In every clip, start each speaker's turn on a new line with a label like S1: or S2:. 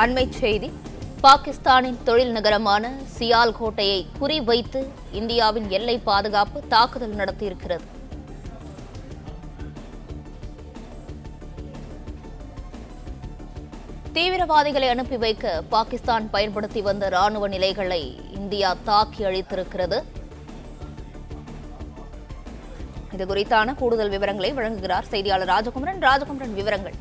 S1: அண்மைச் செய்தி. பாகிஸ்தானின் தொழில் நகரமான சியால்கோட்டையை குறிவைத்து இந்தியாவின் எல்லை பாதுகாப்பு தாக்குதல் நடத்தியிருக்கிறது. தீவிரவாதிகளை அனுப்பி வைக்க பாகிஸ்தான் பயன்படுத்தி வந்த ராணுவ நிலைகளை இந்தியா தாக்கி அழித்திருக்கிறது. இது குறித்தான கூடுதல் விவரங்களை வழங்குகிறார் செய்தியாளர் ராஜகுமரன். ராஜகுமரன், விவரங்கள்.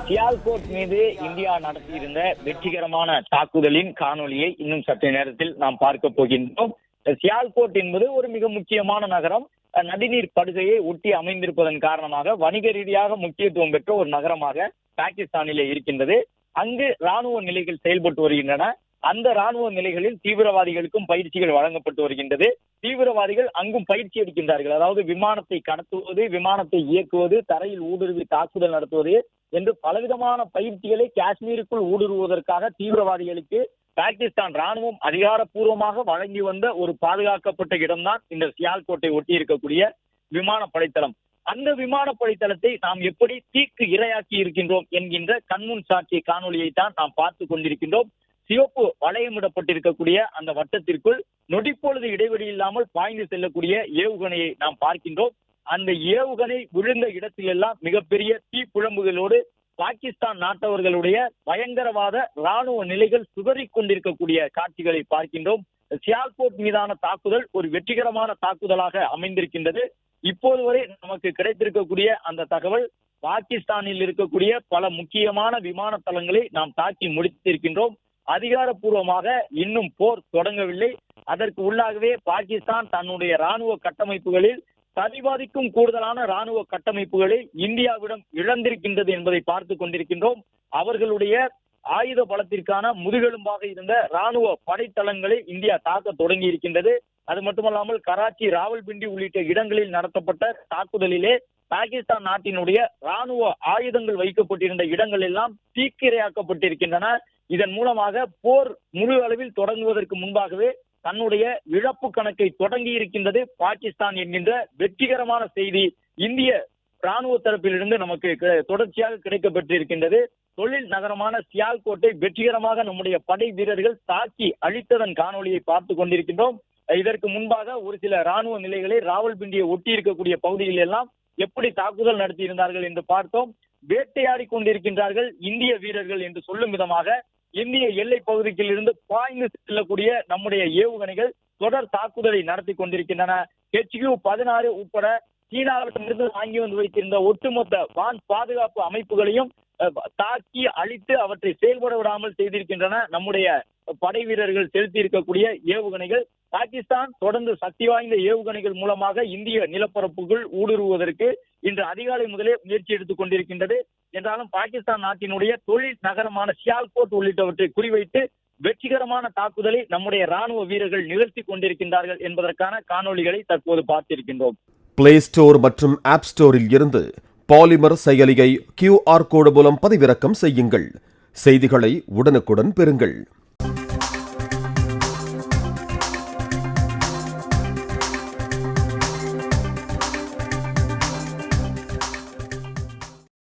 S2: சியால்கோட் மீது இந்தியா நடத்தியிருந்த வெற்றிகரமான தாக்குதலின் காணொலியை இன்னும் சற்று நேரத்தில் நாம் பார்க்க போகின்றோம். சியால்கோட் என்பது ஒரு மிக முக்கியமான நகரம். நதிநீர் படுகையை ஒட்டி அமைந்திருப்பதன் காரணமாக வணிக ரீதியாக முக்கியத்துவம் பெற்ற ஒரு நகரமாக பாகிஸ்தானிலே இருக்கின்றது. அங்கு ராணுவ நிலைகள் செயல்பட்டு வருகின்றன. அந்த ராணுவ நிலைகளில் தீவிரவாதிகளுக்கும் பயிற்சிகள் வழங்கப்பட்டு வருகின்றது. தீவிரவாதிகள் அங்கும் பயிற்சி எடுக்கின்றார்கள். அதாவது விமானத்தை கடத்துவது, விமானத்தை இயக்குவது, தரையில் ஊடுருவி தாக்குதல் நடத்துவது என்று பலவிதமான பயிற்சிகளை காஷ்மீருக்குள் ஊடுருவதற்காக தீவிரவாதிகளுக்கு பாகிஸ்தான் ராணுவம் அதிகாரப்பூர்வமாக வழங்கி வந்த ஒரு பாதுகாக்கப்பட்ட இடம்தான் இந்த சியால்கோட்டை ஒட்டி இருக்கக்கூடிய விமானப்படைத்தளம். அந்த விமானப்படைத்தளத்தை நாம் எப்படி தீக்கு இரையாக்கி இருக்கின்றோம் என்கின்ற கண்முன் சாட்சிய காணொலியை தான் நாம் பார்த்து கொண்டிருக்கின்றோம். சிவப்பு வளையமிடப்பட்டிருக்கக்கூடிய அந்த வட்டத்திற்குள் நொடிப்பொழுது இடைவெளி இல்லாமல் பாய்ந்து செல்லக்கூடிய ஏவுகணையை நாம் பார்க்கின்றோம். அந்த ஏவுகணை விழுந்த இடத்திலெல்லாம் மிகப்பெரிய தீப்புழம்புகளோடு பாகிஸ்தான் நாட்டவர்களுடைய பயங்கரவாத ராணுவ நிலைகள் சிதறிக் கொண்டிருக்கக்கூடிய காட்சிகளை பார்க்கின்றோம். சியால்கோட் மீதான தாக்குதல் ஒரு வெற்றிகரமான தாக்குதலாக அமைந்திருக்கின்றது. இப்போது வரை நமக்கு கிடைத்திருக்கக்கூடிய அந்த தகவல், பாகிஸ்தானில் இருக்கக்கூடிய பல முக்கியமான விமான தளங்களை நாம் தாக்கி முடித்திருக்கின்றோம். அதிகாரப்பூர்வமாக இன்னும் போர் தொடங்கவில்லை. அதற்கு உள்ளாகவே பாகிஸ்தான் தன்னுடைய ராணுவ கட்டமைப்புகளில் சரிபாதிக்கும் கூடுதலான ராணுவ கட்டமைப்புகளை இந்தியாவிடம் இழந்திருக்கின்றது என்பதை பார்த்து கொண்டிருக்கின்றோம். அவர்களுடைய ஆயுத பலத்திற்கான முதுகெலும்பாக இருந்த ராணுவ படைத்தளங்களை இந்தியா தாக்க தொடங்கி இருக்கின்றது. அது மட்டுமல்லாமல் கராச்சி, ராவல்பிண்டி உள்ளிட்ட இடங்களில் நடத்தப்பட்ட தாக்குதலிலே பாகிஸ்தான் நாட்டினுடைய ராணுவ ஆயுதங்கள் வைக்கப்பட்டிருந்த இடங்கள் எல்லாம் தீக்கிரையாக்கப்பட்டிருக்கின்றன. இதன் மூலமாக போர் முழு அளவில் தொடங்குவதற்கு முன்பாகவே தன்னுடைய இழப்பு கணக்கை தொடங்கி இருக்கின்றது பாகிஸ்தான் என்கின்ற வெற்றிகரமான செய்தி இந்திய ராணுவ தரப்பிலிருந்து நமக்கு தொடர்ச்சியாக கிடைக்கப்பட்டிருக்கின்றது. தொழில் நகரமான சியால்கோட்டை வெற்றிகரமாக நம்முடைய படை வீரர்கள் தாக்கி அழித்ததன் காணொலியை பார்த்து கொண்டிருக்கின்றோம். இதற்கு முன்பாக ஒரு சில ராணுவ நிலைகளை ராவல்பிண்டியை ஒட்டி இருக்கக்கூடிய பகுதிகளில் எல்லாம் எப்படி தாக்குதல் நடத்தி இருந்தார்கள் என்று பார்த்தோம். வேட்டையாடி கொண்டிருக்கின்றார்கள் இந்திய வீரர்கள் என்று சொல்லும் விதமாக இந்திய எல்லை பகுதியில் இருந்து பாய்ந்து செல்லக்கூடிய நம்முடைய ஏவுகணைகள் தொடர் தாக்குதலை நடத்தி கொண்டிருக்கின்றன. HQ-16 உட்பட சீனாவிடமிருந்து வாங்கி வந்து வைத்திருந்த ஒட்டுமொத்த வான் பாதுகாப்பு அமைப்புகளையும் தாக்கி அழித்து அவற்றை செயல்பட விடாமல் செய்திருக்கின்றன நம்முடைய படை வீரர்கள் செலுத்தி இருக்கக்கூடிய ஏவுகணைகள். பாகிஸ்தான் தொடர்ந்து சக்தி வாய்ந்த ஏவுகணைகள் மூலமாக இந்திய நிலப்பரப்புக்குள் ஊடுருவதற்கு இன்று அதிகாலை முதலே முயற்சி எடுத்துக் கொண்டிருக்கின்றது. என்றாலும் பாகிஸ்தான் நாட்டினுடைய தொழில் நகரமான சியால்கோட் உள்ளிட்டவற்றை குறிவைத்து வெற்றிகரமான தாக்குதலை நம்முடைய ராணுவ வீரர்கள் நிகழ்த்தி கொண்டிருக்கின்றார்கள் என்பதற்கான காணொலிகளை தற்போது பார்த்திருக்கின்றோம்.
S3: பிளே ஸ்டோர் மற்றும் ஆப் ஸ்டோரில் இருந்து பாலிமர் செயலியை QR கோடு மூலம் பதிவிறக்கம் செய்யுங்கள். செய்திகளை உடனுக்குடன் பெறுங்கள்.